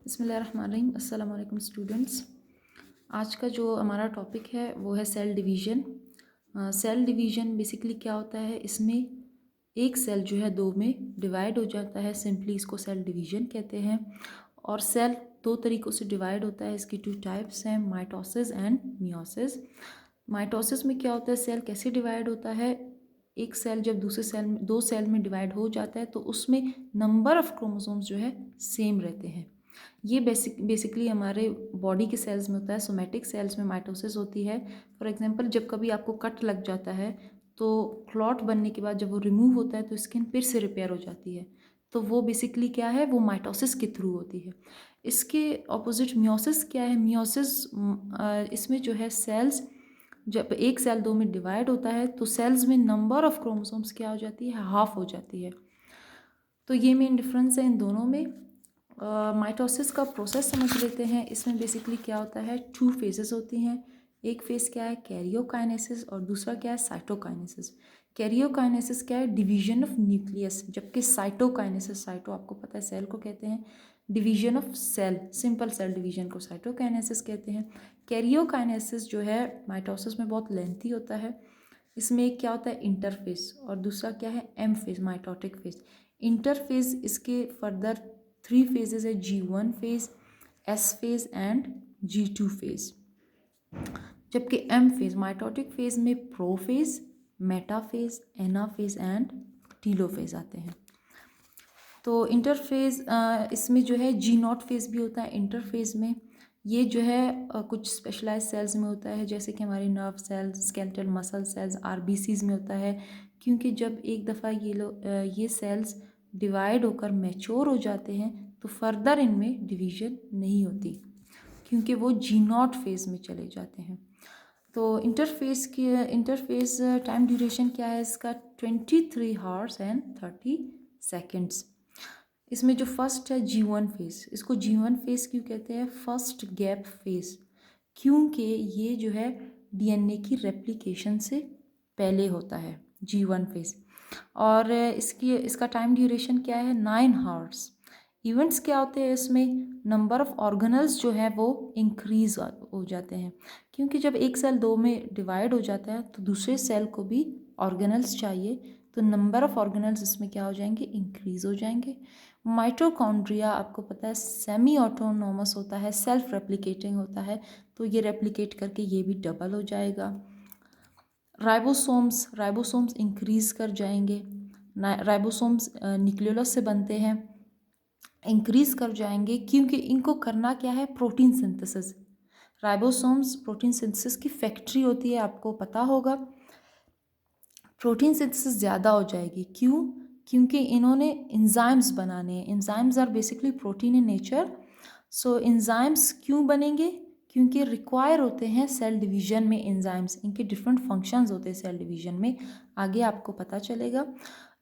बिस्मिल्लाहिर्रहमानिर्रहीम। अस्सलाम वालेकुम स्टूडेंट्स। आज का जो हमारा टॉपिक है वो है cell division. Cell division basically क्या होता है, इसमें एक सेल जो है दो में डिवाइड हो जाता है, सिंपली इसको सेल डिवीज़न कहते हैं। और सेल दो तरीक़ों से डिवाइड होता है, इसकी टू टाइप्स हैं, माइटोसिस एंड मियोसिस। माइटोसिस में क्या होता है, सेल कैसे डिवाइड होता है, एक सेल जब दूसरे सेल में दो सेल में डिवाइड हो जाता है तो उसमें नंबर ऑफ़ क्रोमोसोम्स जो है सेम रहते हैं। ये बेसिकली हमारे बॉडी के सेल्स में होता है, सोमेटिक सेल्स में माइटोसिस होती है। फॉर एग्जांपल जब कभी आपको कट लग जाता है तो क्लॉट बनने के बाद जब वो रिमूव होता है तो स्किन फिर से रिपेयर हो जाती है, तो वो बेसिकली क्या है, वो माइटोसिस के थ्रू होती है। इसके ऑपोजिट मियोसिस क्या है, मियोसिस इसमें जो है सेल्स, जब एक सेल दो में डिवाइड होता है तो सेल्स में नंबर ऑफ क्रोमोसोम्स क्या हो जाती है, हाफ हो जाती है। तो ये मेन डिफरेंस है इन दोनों में। माइटोसिस का प्रोसेस समझ लेते हैं। इसमें बेसिकली क्या होता है, टू फेजेस होती हैं। एक फेज क्या है कैरियोकाइनेसिस और दूसरा क्या है साइटोकाइनेसिस। कैरियोकाइनेसिस क्या है, डिवीजन ऑफ न्यूक्लियस, जबकि साइटोकाइनेसिस, साइटो आपको पता है सेल को कहते हैं, division of cell, simple cell division को साइटोकाइनेसिस कहते हैं। कैरियोकाइनेसिस जो है माइटोसिस में बहुत लेंथी होता है। इसमें एक क्या होता है इंटरफेस और दूसरा क्या है M phase, mitotic phase. Interphase इसके फर्दर थ्री फेजेस है, G1 phase, S phase and G2 phase. जबकि एम फेज, माइटोटिक फेज में prophase, metaphase, anaphase and telophase आते हैं। तो इंटरफेज इसमें जो है G0 फेज भी होता है इंटरफेज में। ये जो है कुछ स्पेशलाइज सेल्स में होता है, जैसे कि हमारे nerve cells, skeletal muscle sales, RBCs में होता है। क्योंकि जब एक दफ़ा ये सेल्स डिवाइड होकर मैच्योर हो जाते हैं तो फर्दर इनमें डिवीजन नहीं होती, क्योंकि वो G0 फेज में चले जाते हैं। तो इंटरफेस टाइम ड्यूरेशन क्या है इसका, 23 आवर्स एंड 30 सेकेंड्स। इसमें जो फर्स्ट है G1 फेज, इसको G1 फेज क्यों कहते हैं, फर्स्ट गैप फेज, क्योंकि ये जो है DNA की रेप्लिकेशन से पहले होता है G1 फेज। और इसका टाइम ड्यूरेशन क्या है, 9 आवर्स। इवेंट्स क्या होते हैं इसमें, नंबर ऑफ़ ऑर्गेनल्स जो है वो इंक्रीज हो जाते हैं, क्योंकि जब एक सेल दो में डिवाइड हो जाता है तो दूसरे सेल को भी ऑर्गेनल्स चाहिए, तो नंबर ऑफ़ ऑर्गेनल्स इसमें क्या हो जाएंगे, इंक्रीज हो जाएंगे। माइटोकॉन्ड्रिया आपको पता है सेमी ऑटोनोमस होता है, सेल्फ रेप्लिकेटिंग होता है, तो ये रेप्लिकेट करके ये भी डबल हो जाएगा। राइबोसोम्स इंक्रीज कर जाएंगे। राइबोसोम्स न्यूक्लियोलस से बनते हैं, इंक्रीज कर जाएंगे, क्योंकि इनको करना क्या है, protein synthesis. Ribosomes protein synthesis की फैक्ट्री होती है, आपको पता होगा। प्रोटीन सिंथेसिस ज़्यादा हो जाएगी, क्यों, क्योंकि इन्होंने एंजाइम्स बनाने हैं। Enzymes are basically protein in nature. So enzymes क्यों बनेंगे, क्योंकि रिक्वायर होते हैं सेल डिवीजन में एंजाइम्स, इनके डिफरेंट फंक्शंस होते हैं सेल डिवीजन में, आगे आपको पता चलेगा।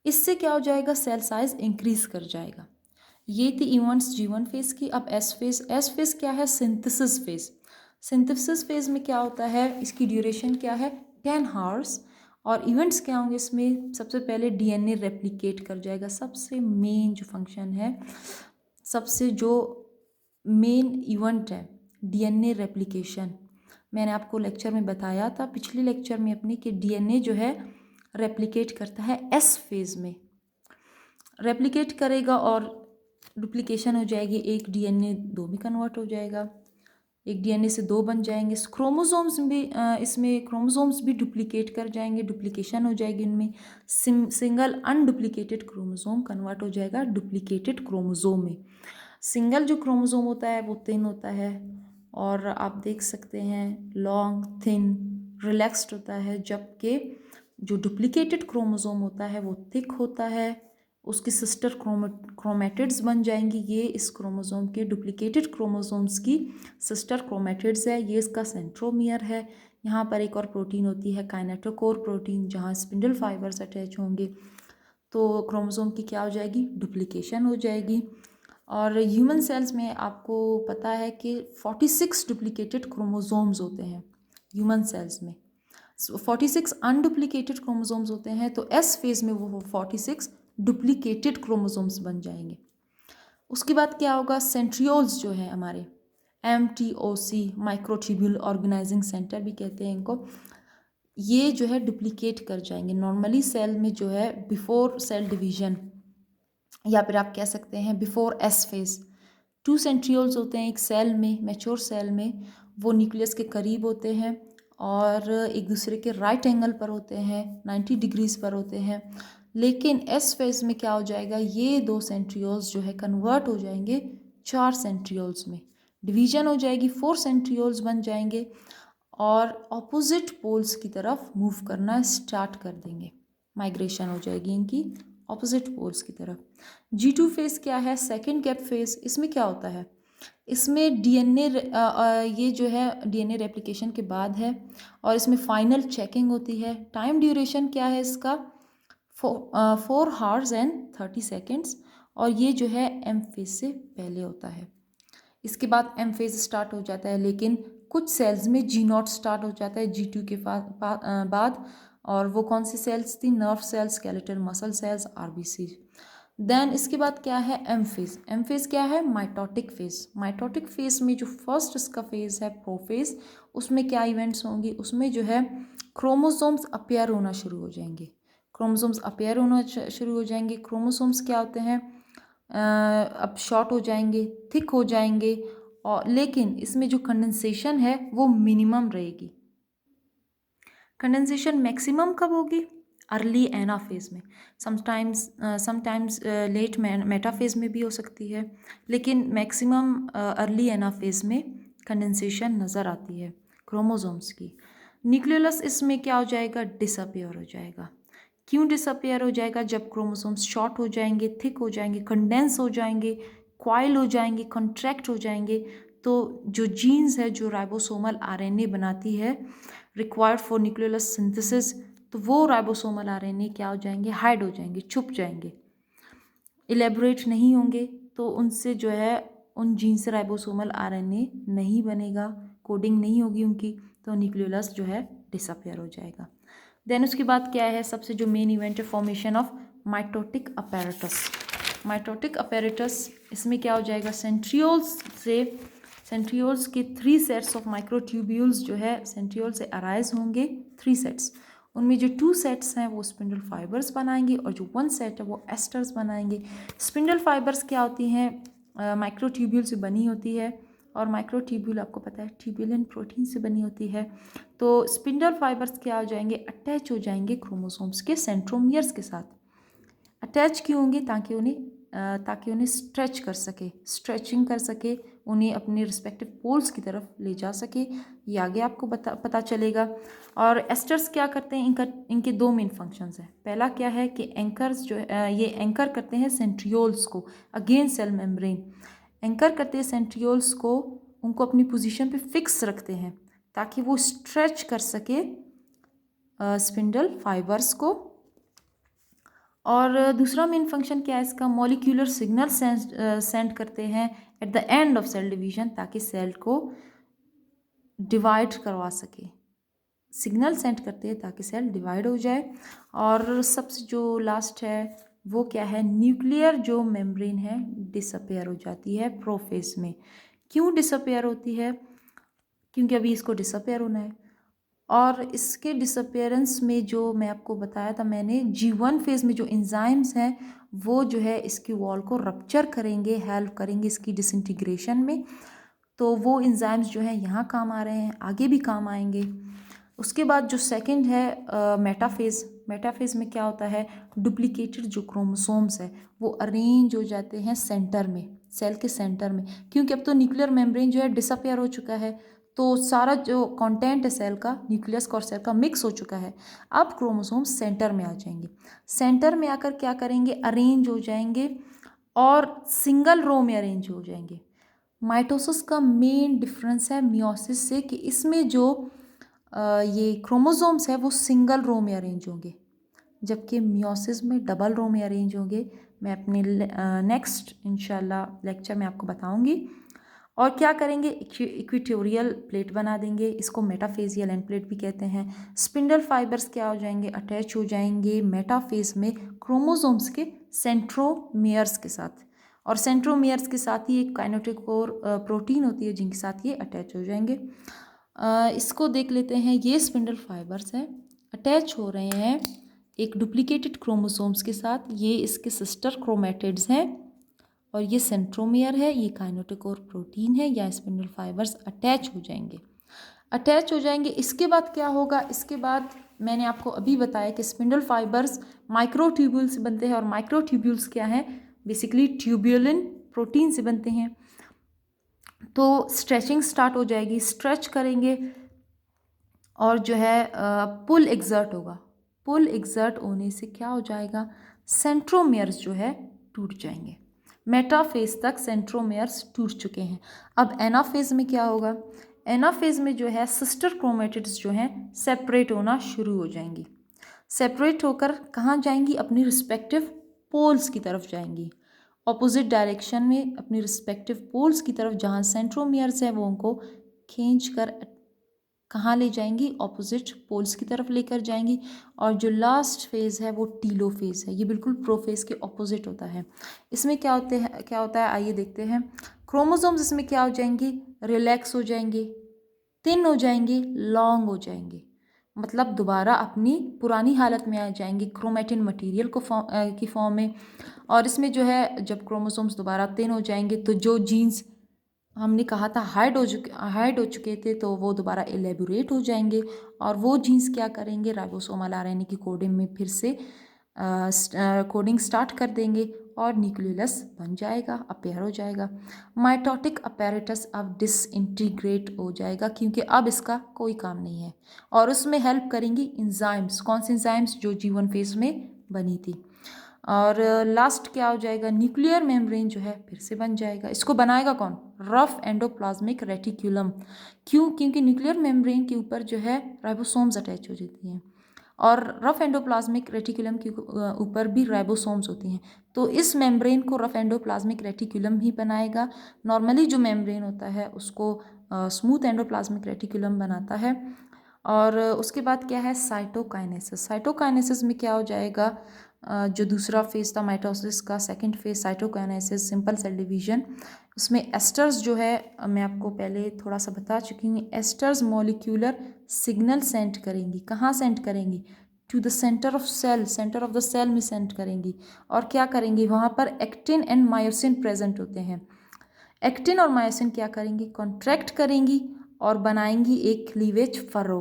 इससे क्या हो जाएगा, सेल साइज इंक्रीज कर जाएगा। ये थी इवेंट्स G1 फेज की। अब एस फेज क्या है, सिंथेसिस फेज। सिंथेसिस फेज में क्या होता है, इसकी ड्यूरेशन क्या है, 10 आवर्स। और इवेंट्स क्या होंगे इसमें, सबसे पहले DNA रेप्लिकेट कर जाएगा, सबसे मेन जो फंक्शन है, सबसे जो मेन इवेंट है DNA रेप्लिकेशन। मैंने आपको लेक्चर में बताया था पिछले लेक्चर में अपने कि DNA जो है रेप्लिकेट करता है S फेज में, रेप्लिकेट करेगा और डुप्लीकेशन हो जाएगी, एक DNA दो में कन्वर्ट हो जाएगा, एक DNA से दो बन जाएंगे। क्रोमोसोम्स भी इसमें क्रोमोसोम्स भी डुप्लीकेट कर जाएंगे, डुप्लीकेशन हो जाएगी इनमें। सिंगल अनडुप्लीकेटेड क्रोमोसोम कन्वर्ट हो जाएगा डुप्लीकेटेड क्रोमोसोम में। सिंगल जो क्रोमोसोम होता है वो थिन होता है, और आप देख सकते हैं लॉन्ग, थिन, रिलैक्स्ड होता है, जबकि जो डुप्लीकेटेड क्रोमोसोम होता है वो थिक होता है, उसकी सिस्टर क्रोमेटिड्स बन जाएंगी। ये इस क्रोमोसोम के डुप्लीकेटेड क्रोमोसोम्स की सिस्टर क्रोमेटिड्स है। ये इसका सेंट्रोमियर है। यहाँ पर एक और प्रोटीन होती है काइनेटोकोर प्रोटीन, जहाँ स्पिंडल फाइबर्स अटैच होंगे, तो क्रोमोसोम की क्या हो जाएगी, डुप्लीकेशन हो जाएगी। और ह्यूमन सेल्स में आपको पता है कि 46 डुप्लीकेटेड क्रोमोसोम्स होते हैं ह्यूमन सेल्स में। 46 अनडुप्लीकेटेड क्रोमोसोम्स होते हैं, तो एस फेज में वो 46 डुप्लीकेटेड क्रोमोसोम्स बन जाएंगे। उसके बाद क्या होगा, सेंट्रियोल्स जो है हमारे, MTOC, माइक्रोट्यूब्यूल ऑर्गेनाइजिंग सेंटर भी कहते हैं इनको, ये जो है डुप्लीकेट कर जाएंगे नॉर्मली सेल में जो है बिफोर सेल डिवीजन, या फिर आप कह सकते हैं बिफोर एस फेज। 2 सेंट्रियोल्स होते हैं एक सेल में, मैच्योर सेल में, वो न्यूक्लियस के करीब होते हैं और एक दूसरे के राइट एंगल पर होते हैं, 90 डिग्रीज पर होते हैं। लेकिन एस फेज में क्या हो जाएगा, ये 2 सेंट्रियोल्स जो है कन्वर्ट हो जाएंगे 4 सेंट्रियोल्स में, डिवीजन हो जाएगी, 4 सेंट्रियोल्स बन जाएंगे और ऑपोजिट पोल्स की तरफ मूव करना स्टार्ट कर देंगे, माइग्रेशन हो जाएगी इनकी ऑपोजिट पोल्स की तरफ। G2 फेज क्या है, सेकेंड गैप फेज। इसमें क्या होता है, इसमें डीएनए ये जो है डीएनए रेप्लिकेशन के बाद है और इसमें फाइनल चेकिंग होती है। टाइम ड्यूरेशन क्या है इसका, 4 hours and 30 seconds, और ये जो है एम फेज से पहले होता है। इसके बाद एम फेज स्टार्ट हो जाता है, लेकिन कुछ सेल्स में G0 स्टार्ट हो जाता है G2 के बाद, और वो कौन सी सेल्स थी, nerve cells, skeletal muscle cells, RBC। Then इसके बाद क्या है, एम फेज। एम फेज क्या है, माइटोटिक फेज। माइटोटिक फेज में जो फर्स्ट इसका फेज है प्रोफेज, उसमें क्या इवेंट्स होंगे, उसमें जो है क्रोमोसोम्स अपेयर होना शुरू हो जाएंगे। क्रोमोसोम्स अपेयर होना शुरू हो जाएंगे। क्रोमोसोम्स क्या होते हैं, अब शॉर्ट हो जाएंगे, थिक हो जाएंगे, और लेकिन इसमें जो कंडेंसेशन है वो मिनिमम रहेगी। कंडेंसेशन मैक्सिमम कब होगी, अर्ली एनाफेज में, समटाइम्स लेट मेटाफेज में भी हो सकती है, लेकिन मैक्सिमम अर्ली एनाफेज में कंडेंसेशन नज़र आती है क्रोमोसोम्स की। न्यूक्लियस इसमें क्या हो जाएगा, डिसअपेयर हो जाएगा। क्यों डिसअपेयर हो जाएगा, जब क्रोमोसोम्स शॉर्ट हो जाएंगे, थिक हो जाएंगे, कंडेंस हो जाएंगे, क्वाइल हो जाएंगे, कॉन्ट्रैक्ट हो जाएंगे, तो जो जीन्स है जो राइबोसोमल आरएनए बनाती है रिक्वायर्ड फॉर न्यूक्लियोलस सिंथेसिस, तो वो राइबोसोमल आरएनए क्या हो जाएंगे, हाइड हो जाएंगे, छुप जाएंगे, इलेबोरेट नहीं होंगे, तो उनसे जो है उन जीन से राइबोसोमल आरएनए नहीं बनेगा, कोडिंग नहीं होगी उनकी, तो न्यूक्लियोलस जो है डिसअपेयर हो जाएगा। देन उसके बाद क्या है, सबसे जो मेन इवेंट है, formation of mitotic apparatus. Mitotic apparatus, इसमें क्या हो जाएगा, सेंट्रियोल्स के 3 सेट्स ऑफ माइक्रोट्यूब्यूल्स जो है सेंट्रियोल से अराइज होंगे, 3 सेट्स। उनमें जो 2 सेट्स हैं वो स्पिंडल फाइबर्स बनाएंगे और जो 1 सेट है वो एस्टर्स बनाएंगे। स्पिंडल फाइबर्स क्या होती हैं, माइक्रोट्यूब्यूल से बनी होती है, और माइक्रोट्यूब्यूल आपको पता है ट्यूबुलिन प्रोटीन से बनी होती है। तो स्पिंडल फाइबर्स क्या हो जाएंगे, अटैच हो जाएंगे क्रोमोसोम्स के सेंट्रोमियर्स के साथ। अटैच क्यों होंगे, ताकि उन्हें स्ट्रेच कर सके, स्ट्रेचिंग कर सके, उन्हें अपने रिस्पेक्टिव पोल्स की तरफ ले जा सके, ये आगे आपको पता चलेगा। और एस्टर्स क्या करते हैं, इनके 2 मेन फंक्शंस हैं। पहला क्या है कि एंकर्स जो ये एंकर करते हैं सेंट्रियोल्स को अगेंस्ट सेल मेम्ब्रेन, एंकर करते हैं सेंट्रियोल्स को, उनको अपनी पोजीशन पे फिक्स रखते हैं ताकि वो स्ट्रेच कर सके स्पिंडल फाइबर्स को। और दूसरा मेन फंक्शन क्या है इसका, मॉलिक्यूलर सिग्नल सेंड करते हैं at the end of cell division, ताकि सेल को डिवाइड करवा सके, सिग्नल सेंड करते हैं ताकि सेल डिवाइड हो जाए। और सबसे जो लास्ट है वो क्या है, न्यूक्लियर जो मेम्ब्रेन है डिसअपेयर हो जाती है प्रोफेज में। क्यों डिसअपेयर होती है, क्योंकि अभी इसको डिसअपेयर होना है, और इसके डिसअपेयरेंस में जो मैं आपको बताया था मैंने, G1 फेज में जो एंजाइम्स हैं वो जो है इसकी वॉल को रप्चर करेंगे, हेल्प करेंगे इसकी डिसइंटीग्रेशन में, तो वो एंजाइम्स जो है यहाँ काम आ रहे हैं, आगे भी काम आएंगे। उसके बाद जो सेकंड है मेटाफेज। मेटाफेज में क्या होता है, डुप्लीकेटेड जो क्रोमोसोम्स है वो अरेंज हो जाते हैं सेंटर में, सेल के सेंटर में, क्योंकि अब तो न्यूक्लियर मेम्ब्रेन जो है डिसअपेयर हो चुका है, तो सारा जो कंटेंट है सेल का, न्यूक्लियस और सेल का मिक्स हो चुका है। अब क्रोमोसोम्स सेंटर में आ जाएंगे, सेंटर में आकर क्या करेंगे, अरेंज हो जाएंगे और सिंगल रो में अरेंज हो जाएंगे। माइटोसिस का मेन डिफरेंस है मियोसिस से कि इसमें जो ये क्रोमोसोम्स है वो सिंगल रो में अरेंज होंगे, जबकि मियोसिस में डबल रो में अरेंज होंगे। मैं अपने नेक्स्ट इंशाल्लाह लेक्चर में आपको बताऊंगी। और क्या करेंगे, इक्वेटोरियल प्लेट बना देंगे, इसको मेटाफेजियल एंड प्लेट भी कहते हैं। स्पिंडल फाइबर्स क्या हो जाएंगे, अटैच हो जाएंगे मेटाफेज में क्रोमोसोम्स के सेंट्रोमियर्स के साथ, और सेंट्रोमियर्स के साथ ही एक काइनेटोकोर प्रोटीन होती है जिनके साथ ये अटैच हो जाएंगे। इसको देख लेते हैं। ये स्पिंडल फाइबर्स हैं, अटैच हो रहे हैं एक डुप्लीकेटेड क्रोमोसोम्स के साथ। ये इसके सिस्टर क्रोमेटिड्स हैं और ये सेंट्रोमियर है, ये काइनेटोकोर प्रोटीन है या स्पिंडल फाइबर्स अटैच हो जाएंगे। अटैच हो जाएंगे, इसके बाद क्या होगा? इसके बाद मैंने आपको अभी बताया कि स्पिंडल फाइबर्स माइक्रोट्यूब्यूल से बनते हैं और माइक्रोट्यूब्यूल्स क्या हैं? बेसिकली ट्यूब्यूलिन प्रोटीन से बनते हैं। तो स्ट्रेचिंग स्टार्ट हो जाएगी, स्ट्रेच करेंगे और जो है पुल एग्जर्ट होगा। पुल एग्जर्ट होने से क्या हो जाएगा? सेंट्रोमियर्स जो है टूट जाएंगे। मेटाफेज तक सेंट्रोमियर्स टूट चुके हैं। अब एनाफेज में क्या होगा? एनाफेज में जो है सिस्टर क्रोमेटिड्स जो हैं सेपरेट होना शुरू हो जाएंगी। सेपरेट होकर कहाँ जाएंगी? अपनी रिस्पेक्टिव पोल्स की तरफ जाएंगी, ऑपोजिट डायरेक्शन में अपनी रिस्पेक्टिव पोल्स की तरफ। जहाँ सेंट्रोमियर्स है वो उनको खींच कर कहाँ ले जाएंगी? ऑपोजिट पोल्स की तरफ लेकर जाएंगी। और जो लास्ट फेज़ है वो टीलोफेज है, ये बिल्कुल प्रोफेज के ऑपोजिट होता है। इसमें क्या होता है आइए देखते हैं। क्रोमोसोम्स इसमें क्या हो जाएंगे? रिलैक्स हो जाएंगे, थिन हो जाएंगे, लॉन्ग हो जाएंगे, मतलब दोबारा अपनी पुरानी हालत में आ जाएंगे क्रोमेटिन मटेरियल की फॉर्म में। और इसमें जो है जब क्रोमोसोम्स दोबारा थिन हो जाएंगे तो जो जीन्स हमने कहा था हाइड हो चुके थे तो वो दोबारा एलेबोरेट हो जाएंगे और वो जीन्स क्या करेंगे? राइबोसोमल आरएनए की कोडिंग में फिर से कोडिंग स्टार्ट कर देंगे और न्यूक्लियस बन जाएगा, अपेयर हो जाएगा। माइटोटिक अपैरेटस अब डिसइंटीग्रेट हो जाएगा क्योंकि अब इसका कोई काम नहीं है और उसमें हेल्प करेंगी इंजाइम्स। कौन सी इंजाइम्स? जो G1 फेज में बनी थी। और लास्ट क्या हो जाएगा? न्यूक्लियर मेम्ब्रेन जो है फिर से बन जाएगा। इसको बनाएगा कौन? Rough endoplasmic reticulum. क्यों? क्योंकि न्यूक्लियर मेम्ब्रेन के ऊपर जो है राइबोसोम्स अटैच हो जाती हैं और रफ एंडोप्लाज्मिक रेटिकुलम के ऊपर भी राइबोसोम्स होती हैं। तो इस मेम्ब्रेन को रफ एंडोप्लाज्मिक रेटिकुलम ही बनाएगा। नॉर्मली जो मेम्ब्रेन होता है उसको स्मूथ एंडोप्लाज्मिक रेटिकुलम बनाता है। और उसके बाद क्या है? साइटोकाइनेसिस। साइटोकाइनेसिस में क्या हो जाएगा? जो दूसरा फेज था माइटोसिस का, second phase cytokinesis, simple cell division, उसमें एस्टर्स जो है मैं आपको पहले थोड़ा सा बता चुकी हूँ। एस्टर्स मॉलिक्यूलर सिग्नल सेंड करेंगी। कहाँ सेंड करेंगी? To the centre of cell, centre of the cell में सेंड करेंगी। और क्या करेंगी? वहाँ पर एक्टिन एंड मायोसिन प्रेजेंट होते हैं। एक्टिन और मायोसिन क्या करेंगी? कॉन्ट्रैक्ट करेंगी और बनाएंगी एक क्लीवेज फरो।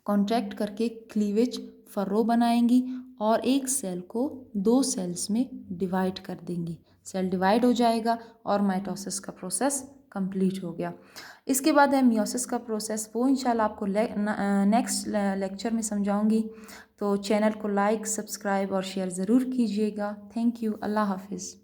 कॉन्ट्रैक्ट करके क्लीवेज फरो बनाएंगी और एक सेल को 2 सेल्स में डिवाइड कर देंगी। सेल डिवाइड हो जाएगा और माइटोसिस का प्रोसेस कंप्लीट हो गया। इसके बाद है मियोसिस का प्रोसेस, वो इंशाल्लाह आपको नेक्स्ट लेक्चर में समझाऊंगी। तो चैनल को लाइक, सब्सक्राइब और शेयर ज़रूर कीजिएगा। Thank you. अल्लाह हाफिज़।